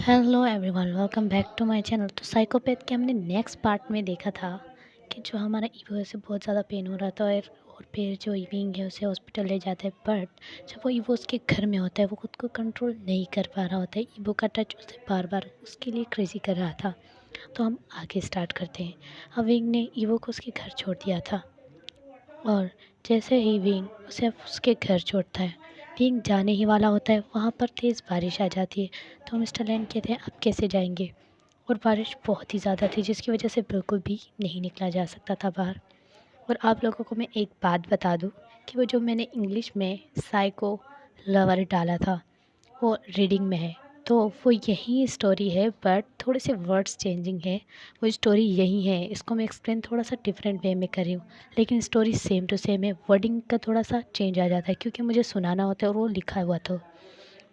Hello everyone, welcome back to my channel. तो psychopath के हमने नेक्स्ट पार्ट में देखा था कि जो हमारा ईवो से बहुत ज़्यादा पेन हो रहा था और फिर जो इविंग है उसे हॉस्पिटल ले जाते हैं। बट जब वो ईवो उसके घर में होता है वो खुद को कंट्रोल नहीं कर पा रहा होता है। ईवो का टच उसे बार बार उसके लिए क्रेजी कर रहा था। तो हम आगे स्टार्ट करते हैं। अब विंग ने ईवो को उसके घर छोड़ दिया था और जैसे ही विंग उसे उसके घर छोड़ता है, विंग जाने ही वाला होता है, वहाँ पर तेज़ बारिश आ जाती है। तो मिस्टर लैन कहते हैं अब कैसे जाएंगे। और बारिश बहुत ही ज़्यादा थी जिसकी वजह से बिल्कुल भी नहीं निकला जा सकता था बाहर। और आप लोगों को मैं एक बात बता दूं कि वो जो मैंने इंग्लिश में साइको लवर डाला था वो रीडिंग में है, तो वो यही स्टोरी है बट थोड़े से वर्ड्स चेंजिंग है। वो स्टोरी यही है, इसको मैं एक्सप्लेन थोड़ा सा डिफरेंट वे में कर रही हूँ, लेकिन स्टोरी सेम टू सेम है। वर्डिंग का थोड़ा सा चेंज आ जाता है क्योंकि मुझे सुनाना होता है और वो लिखा हुआ था।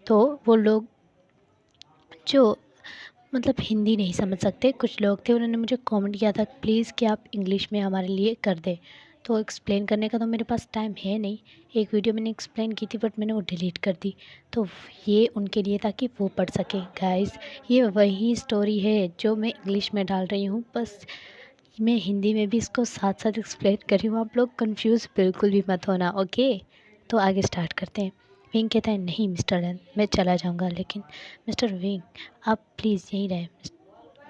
तो वो लोग जो मतलब हिंदी नहीं समझ सकते कुछ लोग थे, उन्होंने मुझे कमेंट किया था प्लीज़ कि आप इंग्लिश में हमारे लिए कर दें। तो एक्सप्लेन करने का तो मेरे पास टाइम है नहीं। एक वीडियो मैंने एक्सप्लेन की थी बट मैंने वो डिलीट कर दी। तो ये उनके लिए था कि वो पढ़ सकें। गाइस, ये वही स्टोरी है जो मैं इंग्लिश में डाल रही हूँ, बस मैं हिंदी में भी इसको साथ साथ एक्सप्लेन कर रही हूँ। आप लोग कंफ्यूज बिल्कुल भी मत होना, ओके। तो आगे स्टार्ट करते हैं। विंग कहता है नहीं मिस्टर एन, मैं चला जाऊँगा, लेकिन मिस्टर विंग आप प्लीज़ यहीं रहें।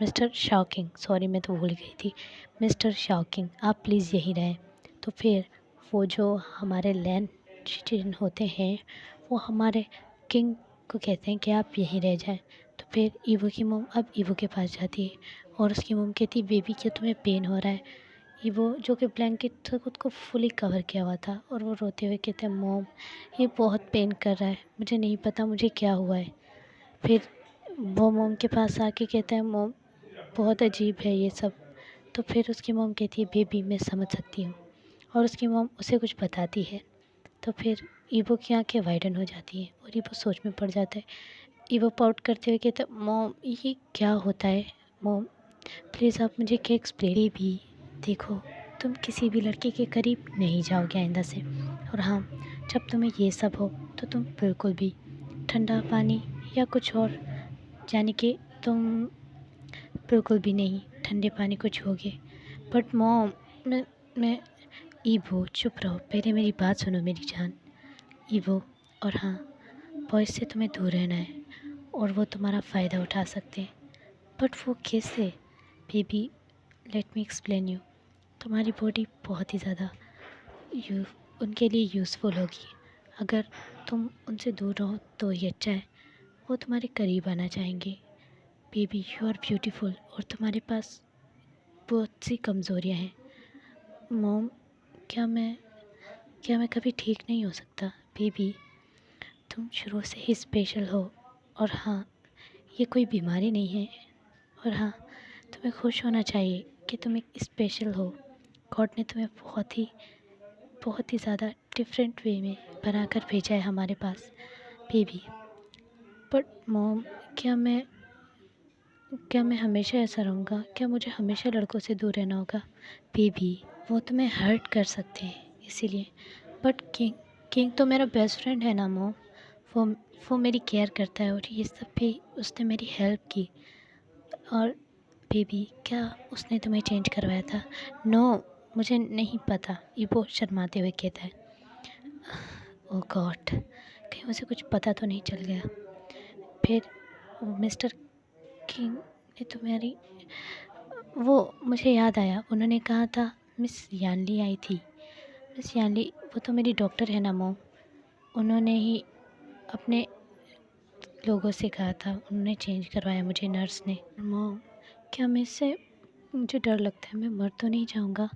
मिस्टर शॉकिंग, सॉरी मैं तो भूल गई थी। मिस्टर शॉकिंग आप प्लीज़ यहीं रहें। तो फिर वो जो हमारे लैंड चिटिजन होते हैं वो हमारे किंग को कहते हैं कि आप यहीं रह जाएं। तो फिर ईवो की मोम अब ईवो के पास जाती है और उसकी मोम कहती है बेबी क्या तुम्हें पेन हो रहा है। ईवो जो कि ब्लैंकेट से खुद को फुली कवर किया हुआ था और वो रोते हुए कहते हैं मोम ये बहुत पेन कर रहा है, मुझे नहीं पता मुझे क्या हुआ है। फिर वो मोम के पास आके कहता है मोम बहुत अजीब है ये सब। तो फिर उसकी मोम कहती है बेबी मैं समझ सकती हूँ, और उसकी मोम उसे कुछ बताती है। तो फिर ईवो की आंखें वाइडन हो जाती हैं और ईवो सोच में पड़ जाता है। ईवो पाउट करते हुए कहता है मोम ये क्या होता है। मोम प्लीज़ आप मुझे क्या एक्सप्लेन भी। देखो तुम किसी भी लड़के के करीब नहीं जाओगे आइंदा से, और हाँ जब तुम्हें ये सब हो तो तुम बिल्कुल भी ठंडा पानी या कुछ और, यानी कि तुम बिल्कुल भी नहीं ठंडे पानी को छूओगे। बट मॉम मैं ईवो चुप रहो, पहले मेरी बात सुनो मेरी जान। ईवो और हाँ बॉयज़ से तुम्हें दूर रहना है और वो तुम्हारा फ़ायदा उठा सकते हैं। बट वो कैसे। Baby let me explain you. तुम्हारी बॉडी बहुत ही ज़्यादा यू उनके लिए यूज़फुल होगी। अगर तुम उनसे दूर रहो तो ही अच्छा है। वो तुम्हारे करीब आना चाहेंगे। बेबी यू आर ब्यूटीफुल और तुम्हारे पास बहुत सी कमज़ोरियाँ हैं। मॉम क्या मैं कभी ठीक नहीं हो सकता। बेबी तुम शुरू से ही स्पेशल हो, और हाँ ये कोई बीमारी नहीं है, और हाँ तुम्हें खुश होना चाहिए कि तुम एक स्पेशल हो। गॉड ने तुम्हें बहुत ही ज़्यादा डिफरेंट वे में बनाकर भेजा है हमारे पास। बेबी बट मॉम क्या मैं हमेशा ऐसा रहूँगा, क्या मुझे हमेशा लड़कों से दूर रहना होगा। बेबी वो तुम्हें हर्ट कर सकते हैं इसीलिए। बट किंग तो मेरा बेस्ट फ्रेंड है ना मोम, वो वो मेरी केयर करता है और ये सब भी उसने मेरी हेल्प की। और बेबी क्या उसने तुम्हें चेंज करवाया था। नो मुझे नहीं पता, ये बहुत शर्माते हुए कहता है। ओह गॉड कहीं उसे कुछ पता तो नहीं चल गया। फिर मिस्टर किंग ने तुम्हारी वो मुझे याद आया, उन्होंने कहा था मिस यानली आई थी। मिस यानली वो तो मेरी डॉक्टर है ना मोम, उन्होंने ही अपने लोगों से कहा था, उन्होंने चेंज करवाया मुझे नर्स ने। मोम क्या मैं इससे मुझे डर लगता है, मैं मर तो नहीं जाऊँगा।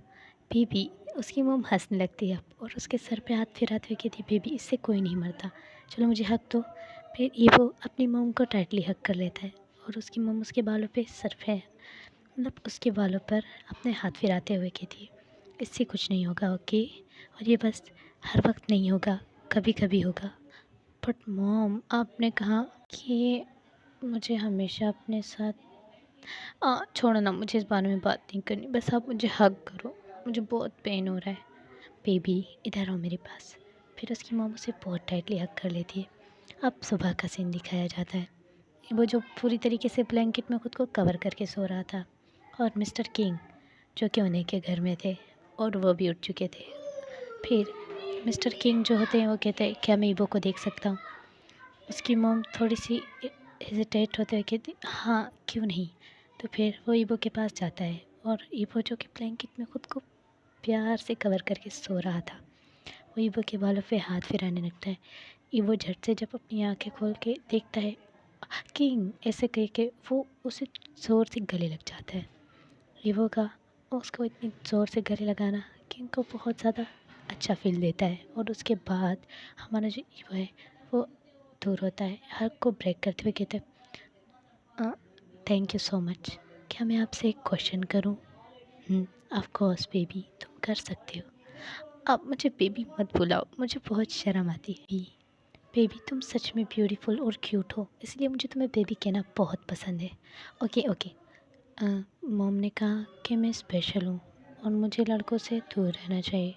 बेबी उसकी मोम हंसने लगती है और उसके सर पे हाथ फिराते हुए कहती बेबी इससे कोई नहीं मरता, चलो मुझे हक दो। फिर ईवो अपनी मोम को टाइटली हक कर लेता है और उसकी मोम उसके बालों पे सर पे मतलब उसके बालों पर अपने हाथ फिराते हुए कहती इससे कुछ नहीं होगा, ओके। और ये बस हर वक्त नहीं होगा, कभी कभी होगा। बट मॉम आपने कहा कि मुझे हमेशा अपने साथ छोड़ो ना, मुझे इस बारे में बात नहीं करनी, बस आप मुझे हग करो, मुझे बहुत पेन हो रहा है। बेबी इधर आओ मेरे पास। फिर उसकी मॉम उसे बहुत टाइटली हग कर लेती है। अब सुबह का सीन दिखाया जाता है। वो जो पूरी तरीके से ब्लैंकेट में खुद को कवर करके सो रहा था। और मिस्टर किंग जो कि उन्हीं के घर में थे और वो भी उठ चुके थे। फिर मिस्टर किंग जो होते हैं वो कहते हैं, क्या मैं ईवो को देख सकता हूँ? उसकी मॉम थोड़ी सी हेजिटेट होते हुए कहती, हाँ क्यों नहीं। तो फिर वो ईवो के पास जाता है और ईवो जो कि ब्लैंकेट में खुद को प्यार से कवर करके सो रहा था, वो ईवो के बालों पे हाथ फिराने लगता है। ईवो झट से जब अपनी आंखें खोल के देखता है, किंग ऐसे कह के वो उसे ज़ोर से गले लग जाता है। ईवो का उसको इतनी ज़ोर से गले लगाना किंग को बहुत ज़्यादा अच्छा फील देता है। और उसके बाद हमारा जो ईवो है वो दूर होता है, हग को ब्रेक करते हुए कहते हैं, थैंक यू सो मच। क्या मैं आपसे एक क्वेश्चन करूं? ऑफ कोर्स बेबी, तुम कर सकते हो। अब मुझे बेबी मत बुलाओ, मुझे बहुत शर्म आती है। बेबी तुम सच में ब्यूटीफुल और क्यूट हो, इसलिए मुझे तुम्हें बेबी कहना बहुत पसंद है। Okay okay. मॉम ने कहा कि मैं स्पेशल हूँ और मुझे लड़कों से दूर रहना चाहिए।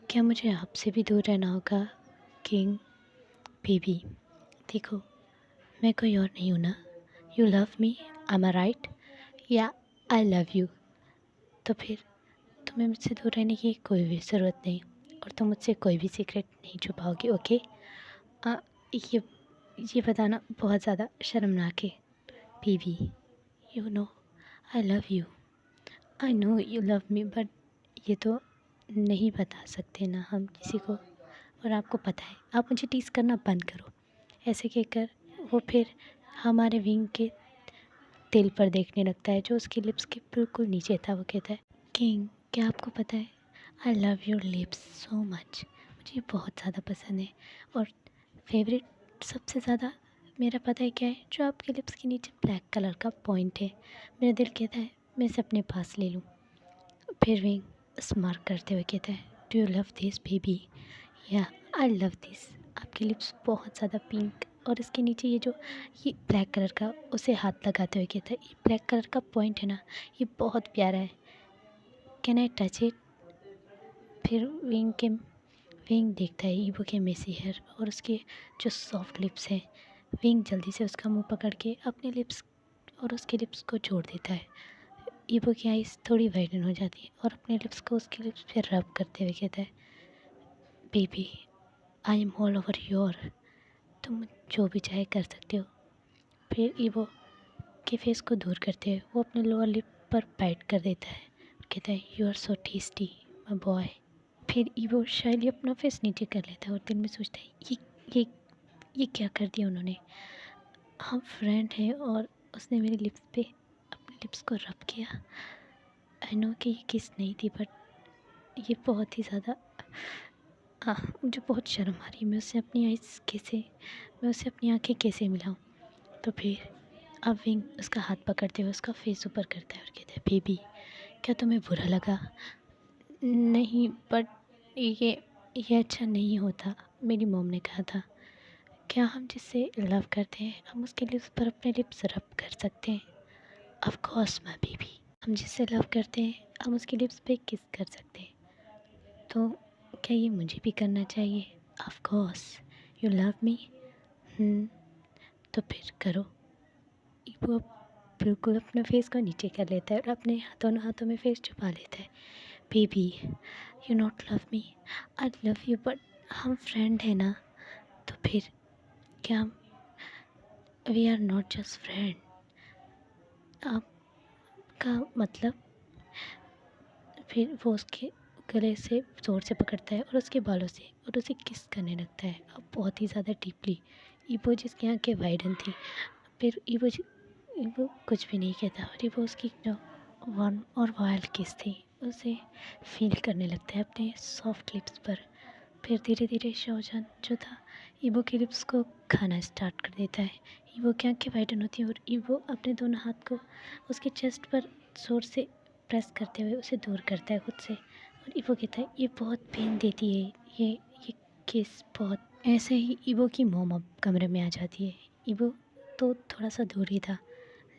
क्या मुझे आपसे भी दूर रहना होगा किंग? बेबी देखो, मैं कोई और नहीं हूँ ना। You love me, am I right? या आई लव यू। तो फिर तुम्हें मुझसे दूर रहने की कोई भी ज़रूरत नहीं और तुम मुझसे कोई भी सीक्रेट नहीं छुपाओगे। ओके? आ, ये ये बताना बहुत ज़्यादा शर्मनाक है। Baby you know I love you. I know you love me, but ये तो नहीं बता सकते ना हम किसी को, और आपको पता है। आप मुझे टीज़ करना बंद करो। ऐसे कहकर वो फिर हमारे विंग के तिल पर देखने लगता है जो उसके लिप्स के बिल्कुल नीचे था। वो कहता है, किंग क्या आपको पता है, I love your lips so much. मुझे ये बहुत ज़्यादा पसंद है। और फेवरेट सबसे ज़्यादा मेरा पता है क्या है, जो आपके लिप्स के नीचे ब्लैक कलर का पॉइंट है। मेरा दिल कहता है मैं इसे अपने पास ले लूँ। फिर विंग स्मार्ट करते हुए कहता है, do you love this baby? या आई लव दिस। आपके लिप्स बहुत ज़्यादा पिंक और इसके नीचे ये ब्लैक कलर का, उसे हाथ लगाते हुए कहता है, ये ब्लैक कलर का पॉइंट है ना, ये बहुत प्यारा है। Can I touch it? फिर विंग देखता है ईवो के मेसी हेयर और उसके जो सॉफ्ट लिप्स हैं। विंग जल्दी से उसका मुंह पकड़ के अपने लिप्स और उसके लिप्स को जोड़ देता है। ईवो की आइज़ थोड़ी वाइडन हो जाती है और अपने लिप्स को उसके लिप्स पे रब करते हुए कहता है, baby I am all over your. तुम जो भी चाहे कर सकते हो। फिर ईवो के फेस को दूर करते हुए वो अपने लोअर लिप पर बाइट कर देता है। कहता है, you are so tasty my boy. फिर ईवो शायली अपना फेस नीचे कर लेता है और दिल में सोचता है, ये ये क्या कर दिया उन्होंने। हम फ्रेंड हैं और उसने मेरे लिप्स पे अपने लिप्स को रब किया। आई नो कि ये किस नहीं थी, बट ये बहुत ही ज़्यादा मुझे बहुत शर्म आ रही है। मैं उसे अपनी आंखें कैसे मिलाऊं। तो फिर अब विंग उसका हाथ पकड़ते हुए उसका फेस ऊपर करता है और कहता है, बेबी क्या तुम्हें बुरा लगा? नहीं, बट ये अच्छा नहीं होता। मेरी मॉम ने कहा था, क्या हम जिससे लव करते हैं हम उसके लिप्स पर अपने लिप्स रब कर सकते हैं? Of course my baby. हम जिससे लव करते हैं हम उसके लिप्स पे किस कर सकते हैं। तो क्या ये मुझे भी करना चाहिए? ऑफ कोर्स यू लव मी। तो फिर करो। वो बिल्कुल अपने फेस को नीचे कर लेता है और अपने दोनों हाथों में फेस छुपा लेता है। Baby you not love me, I love you, but हम फ्रेंड हैं ना। तो फिर क्या हम we are not just friend? आपका मतलब? फिर वो उसके गले से ज़ोर से पकड़ता है और उसके बालों से और उसे किस करने लगता है, अब बहुत ही ज़्यादा डीपली। ईवो जिसकी आंखें वाइडन थी, फिर ईवो कुछ भी नहीं कहता और ईवो उसकी जो वार्म और वाइल्ड किस थी उसे फील करने लगता है अपने सॉफ्ट लिप्स पर। फिर धीरे धीरे शाओजन जो था ईवो के लिप्स को खाना स्टार्ट कर देता है। ईवो की आंखें वाइडन होती हैं और ईवो अपने दोनों हाथ को उसके चेस्ट पर ज़ोर से प्रेस करते हुए उसे दूर करता है खुद से। और ईवो कहता है, ये बहुत पेन देती है, ये किस बहुत। ऐसे ही ईवो की मॉम अब कमरे में आ जाती है। ईवो तो थोड़ा सा दूर ही था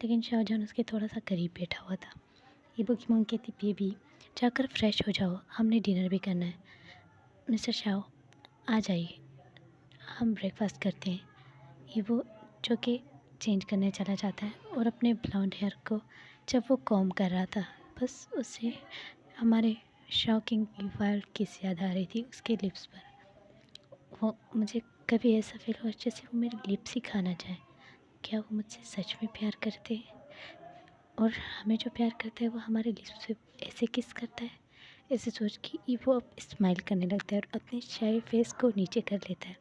लेकिन शाहजहान उसके थोड़ा सा करीब बैठा हुआ था। ईवो की मॉम कहती, बेबी जाकर फ्रेश हो जाओ, हमने डिनर भी करना है। मिस्टर शाओ आ जाइए, हम ब्रेकफास्ट करते हैं। ईवो जो कि चेंज करने चला जाता है और अपने ब्लॉन्ड हेयर को जब वो कॉम कर रहा था, बस उसे हमारे शॉकिंग वाइल्ड किस याद आ रही थी उसके लिप्स पर। वो मुझे कभी ऐसा फील हुआ जैसे वो मेरे लिप्स ही खाना चाहे। क्या वो मुझसे सच में प्यार करते हैं? और हमें जो प्यार करता है वो हमारे लिप्स पे ऐसे किस करता है? ऐसे सोच के वो अब स्माइल करने लगता है और अपने शाय फेस को नीचे कर लेता है।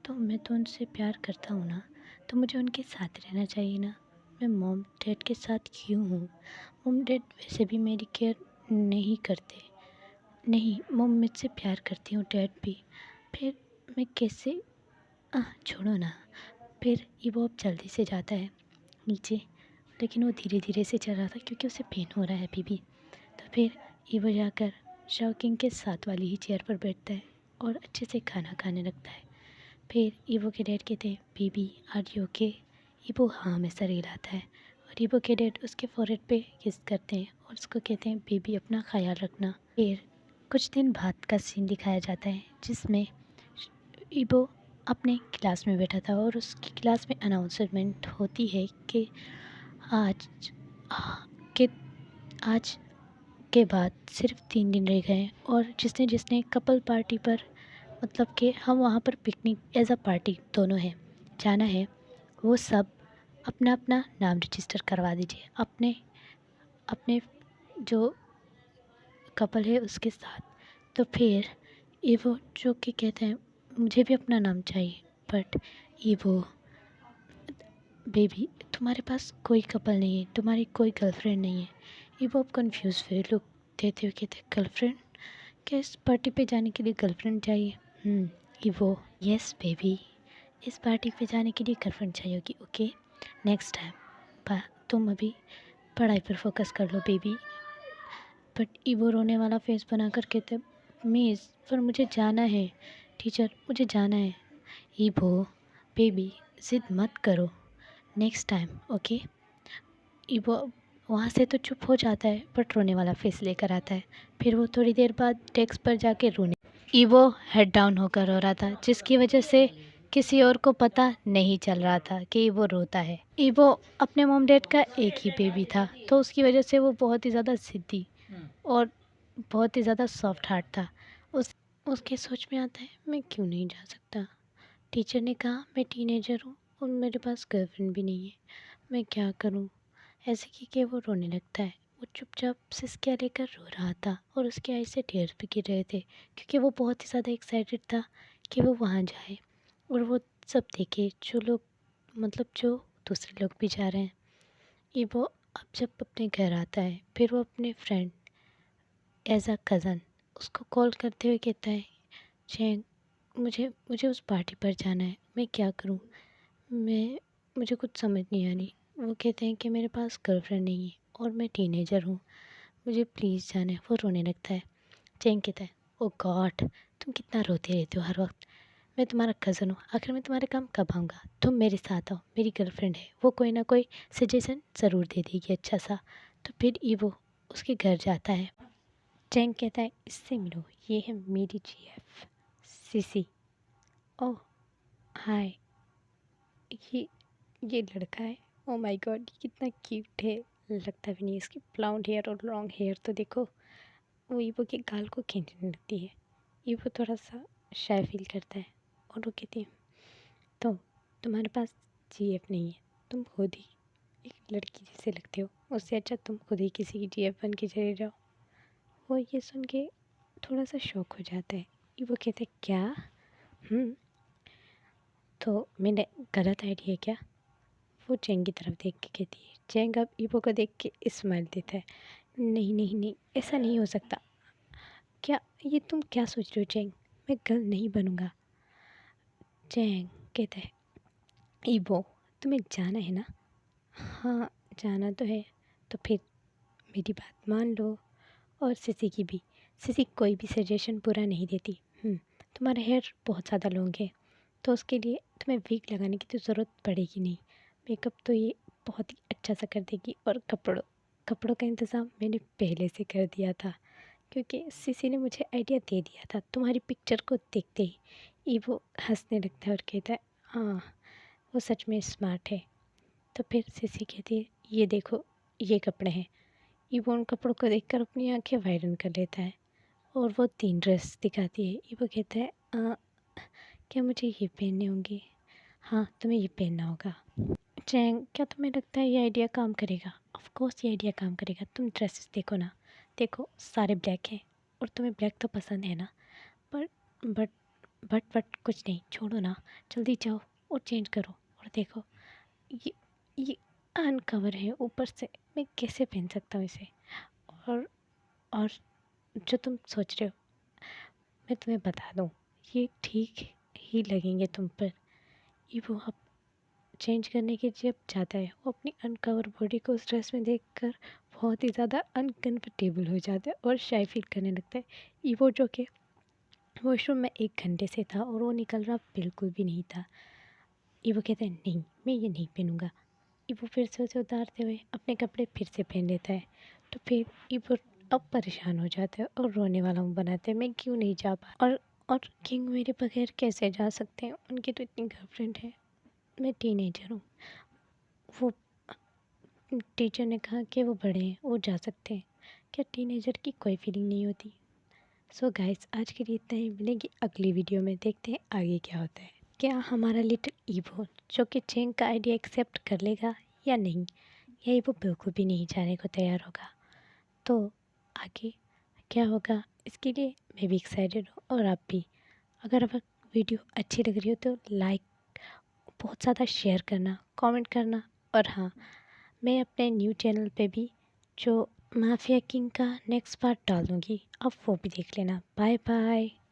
तो मैं तो उनसे प्यार करता हूँ ना, तो मुझे उनके साथ रहना चाहिए ना। मैं मॉम डैड के साथ क्यों हूँ? मॉम डैड वैसे भी मेरी केयर नहीं करते। नहीं, मॉम मुझसे प्यार करती हूँ, डैड भी। फिर मैं कैसे छोड़ो ना। फिर वो अब जल्दी से जाता है नीचे, लेकिन वो धीरे धीरे से चल रहा था क्योंकि उसे पेन हो रहा है अभी भी। तो फिर वो जाकर शॉकिंग के साथ वाली ही चेयर पर बैठता है और अच्छे से खाना खाने लगता है। फिर ईवो के डैड कहते हैं, बेबी आर यू ओके? ईवो हाँ में सर हिलाता है और ईवो के डैड उसके फोrehead पे किस करते हैं और उसको कहते हैं, बेबी अपना ख्याल रखना। फिर कुछ दिन बाद का सीन दिखाया जाता है जिसमें ईवो अपने क्लास में बैठा था और उसकी क्लास में अनाउंसमेंट होती है कि आज के आज के बाद सिर्फ 3 दिन रह गए हैं और जिसने जिसने कपल पार्टी पर, मतलब कि हम वहाँ पर पिकनिक एज अ पार्टी दोनों हैं, जाना है, वो सब अपना अपना नाम रजिस्टर करवा दीजिए अपने अपने जो कपल है उसके साथ। तो फिर ईवो जो कि कहते हैं, मुझे भी अपना नाम चाहिए, बट ईवो, बेबी तुम्हारे पास कोई कपल नहीं है, तुम्हारी कोई गर्लफ्रेंड नहीं है। ईवो अब कन्फ्यूज़ हुए लुक देते हुए कहते, गर्लफ्रेंड? क्या इस पार्टी पे जाने के लिए गर्लफ्रेंड चाहिए? ईवो, यस बेबी, इस पार्टी पे जाने के लिए गर्लफ्रेंड चाहिए होगी, ओके नेक्स्ट टाइम। तुम अभी पढ़ाई पर फोकस कर लो बेबी। बट ईवो रोने वाला फेस बना कर कहते, मिस पर मुझे जाना है, टीचर मुझे जाना है। ईवो, बेबी जिद मत करो, नेक्स्ट टाइम ओके। ईवो वहाँ से तो चुप हो जाता है बट रोने वाला फेस लेकर आता है। फिर वो थोड़ी देर बाद डेस्क पर जाके रोने, ईवो हेड डाउन होकर रो रहा था जिसकी वजह से किसी और को पता नहीं चल रहा था कि वो रोता है। ईवो अपने मॉम डैड का एक ही बेबी था तो उसकी वजह से वो बहुत ही ज़्यादा ज़िद्दी और बहुत ही ज़्यादा सॉफ्ट हार्ट था। उसके सोच में आता है, मैं क्यों नहीं जा सकता? टीचर ने कहा मैं टीनेजर हूँ और मेरे पास गर्लफ्रेंड भी नहीं है, मैं क्या करूँ? ऐसे कि वो रोने लगता है। वो चुपचाप सिसकियाँ लेकर रो रहा था और उसके आई से टीयर्स भी गिर रहे थे क्योंकि वो बहुत ही ज़्यादा एक्साइटेड था कि वो वहाँ जाए और वो सब देखे जो लोग, मतलब जो दूसरे लोग भी जा रहे हैं। ये वो अब जब अपने घर आता है फिर वो अपने फ्रेंड एज अ कज़न उसको कॉल करते हुए कहता है, चैंग मुझे मुझे उस पार्टी पर जाना है, मैं क्या करूँ? मुझे कुछ समझ नहीं आ रही। वो कहते हैं कि मेरे पास गर्लफ्रेंड नहीं है और मैं टीनेजर हूँ, मुझे प्लीज़ जाना है। वो रोने लगता है। चैंग कहता है, ओ गॉड तुम कितना रोते रहते हो हर वक्त, मैं तुम्हारा कज़न हूँ, आखिर मैं तुम्हारे काम कब आऊँगा? तुम मेरे साथ आओ, मेरी गर्लफ्रेंड है, वो कोई ना कोई सजेशन ज़रूर दे देगी अच्छा सा। तो फिर वो उसके घर जाता है। चैंग कहता है, इससे मिलो, ये है मेरी जीएफ सीसी। ओह हाय, ये ये लड़का है, ओ माय गॉड ये कितना क्यूट है। लगता भी नहीं, इसकी ब्लाउंड हेयर और लॉन्ग हेयर तो देखो। वो ईवो के गाल को खींचने लगती है। ईवो थोड़ा सा शाय फील करता है और वो कहती है, तो तुम्हारे पास जीएफ नहीं है, तुम खुद ही एक लड़की जैसे लगते हो, उससे अच्छा तुम खुद ही किसी की जीएफ बन के चले जाओ। वो ये सुन के थोड़ा सा शौक हो जाता है। ईवो कहते क्या? तो मैंने गलत आइडिया क्या? वो चैंग की तरफ देख के कहती है। चैंग अब ईवो को देख के स्माइल देता है, नहीं नहीं नहीं ऐसा नहीं हो सकता। क्या ये तुम क्या सोच रहे हो चैंग? मैं गर्ल नहीं बनूंगा। चैंग कहता है, ईवो तुम्हें जाना है ना? हाँ जाना तो है। तो फिर मेरी बात मान लो और सिसी की भी। सिसी कोई भी सजेशन पूरा नहीं देती। तुम्हारा हेयर बहुत ज़्यादा लॉन्ग है तो उसके लिए तुम्हें विग लगाने की तो ज़रूरत पड़ेगी नहीं। मेकअप तो ये बहुत ही अच्छा सा कर देगी और कपड़ों का इंतज़ाम मैंने पहले से कर दिया था क्योंकि सिसी ने मुझे आइडिया दे दिया था तुम्हारी पिक्चर को देखते ही। वो हंसने लगता है और कहता है, हाँ वो सच में स्मार्ट है। तो फिर सिसी कहती है ये देखो ये कपड़े हैं। ईवो उन कपड़ों को देखकर अपनी आंखें वाइडन कर लेता है और वो 3 ड्रेस दिखाती है। ईवो कहता है क्या मुझे ये पहनने होंगे? हाँ, तुम्हें ये पहनना होगा। चैंग, क्या तुम्हें लगता है ये आइडिया काम करेगा? ऑफ कोर्स ये आइडिया काम करेगा। तुम ड्रेसेस देखो ना, देखो सारे ब्लैक हैं और तुम्हें ब्लैक तो पसंद है ना। पर बट बट कुछ नहीं, छोड़ो ना, जल्दी जाओ और चेंज करो। और देखो ये ये अनकवर है ऊपर से, मैं कैसे पहन सकता हूँ इसे? और और जो तुम सोच रहे हो मैं तुम्हें बता दूँ, ये ठीक ही लगेंगे तुम पर। ये वो अब चेंज करने के जब जाता है वो अपनी अनकवर बॉडी को उस ड्रेस में देखकर बहुत ही ज़्यादा अनकंफर्टेबल हो जाता है और शाय फील करने लगता है। ईवो जो कि वॉशरूम में 1 घंटे से था और वो निकल रहा बिल्कुल भी नहीं था। ईवो कहता है नहीं, मैं ये नहीं पहनूंगा। ईवो फिर से उसे उतारते हुए अपने कपड़े फिर से पहन लेता है। तो फिर ईवो अब परेशान हो जाता है और रोने वाला मुँह बनाता है, मैं क्यों नहीं जा पा और किंग मेरे बगैर कैसे जा सकते हैं? उनकी तो इतनी गर्लफ्रेंड है, मैं टीनेजर हूँ। वो टीचर ने कहा कि वो बड़े हैं, वो जा सकते हैं। क्या टीनेजर की कोई फीलिंग नहीं होती? सो गाइस, आज के लिए इतना ही। मिलेंगे अगली वीडियो में, देखते हैं आगे क्या होता है। क्या हमारा लिटिल ईवो जो कि चेंग का आइडिया एक्सेप्ट कर लेगा या नहीं, या ईवो बिल्कुल भी नहीं जाने को तैयार होगा? तो आगे क्या होगा इसके लिए मैं भी एक्साइटेड हूँ और आप भी। अगर आप वीडियो अच्छी लग रही हो तो लाइक बहुत ज़्यादा शेयर करना, कमेंट करना। और हाँ, मैं अपने न्यू चैनल पे भी जो माफिया किंग का नेक्स्ट पार्ट डाल दूँगी, आप वो भी देख लेना। Bye bye.